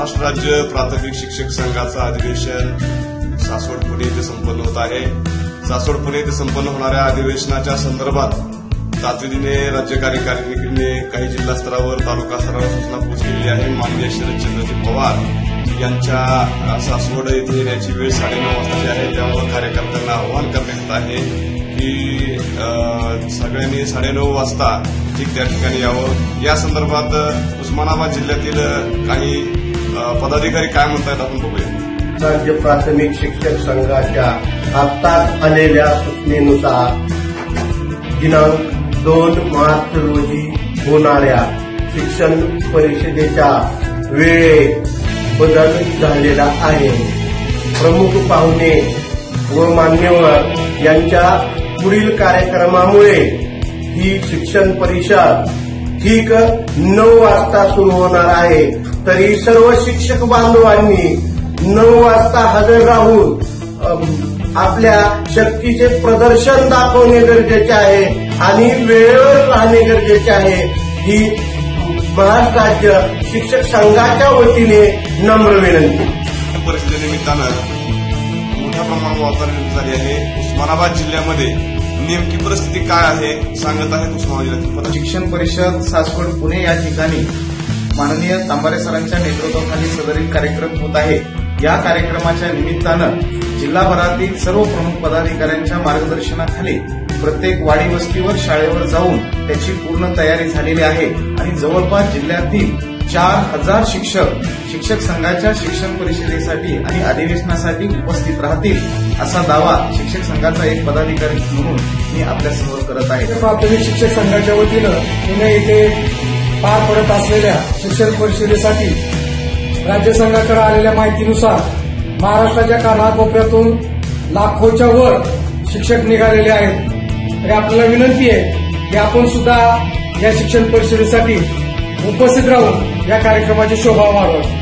महाराष्ट्र राज्य प्राथमिक शिक्षक संघाचं अधिवेशन सासवड पुणे येथे संपन्न होत आहे। सासवड पुणे येथे संपन्न होणाऱ्या अधिवेशनाच्या संदर्भात तातडीने राज्य कार्यकारिणीने काही जिल्हा स्तरावर तालुका स्तरावर सूचना पोहोचलेली आहे। माननीय शरदचंद्रजी पवार यांच्या सासवड येथे येण्याची वेळ 9:30 वाजताची आहे। त्यामुळे कार्यकर्त्यांना आवाहन करण्यात येत आहे की सगळ्यांनी 9:30 वाजता ठीक त्या ठिकाणी यावं। या संदर्भात उस्मानाबाद जिल्ह्यातील काही पदाधिकारी काय म्हणतात आपण बघूया। राज्य प्राथमिक शिक्षक संघाच्या आत्ताच आलेल्या सूचनेनुसार दिनांक 2 मार्च रोजी होणाऱ्या शिक्षण परिषदेच्या वेळेत बदल झालेला आहे। प्रमुख पाहुणे व मान्यवर यांच्या पुढील कार्यक्रमामुळे ही शिक्षण परिषद ठीक 9 वाजता सुरू होणार आहे। तरी सर्व शिक्षक बांधवांनी 9 वाजता हजर राहून आपल्या शक्तीचे प्रदर्शन दाखवणे गरजेचे आहे आणि वेळेवर राहणे गरजेचे आहे। ही महाराष्ट्र राज्य शिक्षक संघाच्या वतीने नम्र विनंती। परिषदेनिमित्तानं मोठ्या प्रमाणावर वातावरण झाले आहे। उस्मानाबाद जिल्ह्यामध्ये नेमकी परिस्थिती काय आहे सांगत आहे उस्मानाबाद जिल्ह्यातील शिक्षण परिषद सासवड पुणे या ठिकाणी माननीय तांबारे सरांच्या नेतृत्वाखाली सदरील कार्यक्रम होत आहे। या कार्यक्रमाच्या निमित्तानं जिल्हाभरातील सर्व प्रमुख पदाधिकाऱ्यांच्या मार्गदर्शनाखाली प्रत्येक वाडी वस्तीवर शाळेवर जाऊन त्याची पूर्ण तयारी झालेली आहे आणि जवळपास जिल्ह्यातील 4000 शिक्षक संघाच्या शिक्षण परिषदेसाठी आणि अधिवेशनासाठी उपस्थित राहतील असा दावा शिक्षक संघाचा एक पदाधिकारी म्हणून मी आपल्यासमोर करत आहे। प्राथमिक शिक्षक संघाच्या वतीनं पुणे येथे पार पडत असलेल्या शिक्षण परिषदेसाठी राज्य संघाकडे आलेल्या माहितीनुसार महाराष्ट्राच्या कानाकोपऱ्यातून लाखोच्या वर शिक्षक निघालेले आहेत। तरी आपल्याला विनंती आहे की आपण सुद्धा या शिक्षण परिषदेसाठी उपस्थित राहून या कार्यक्रमाची शोभा वाढवावी।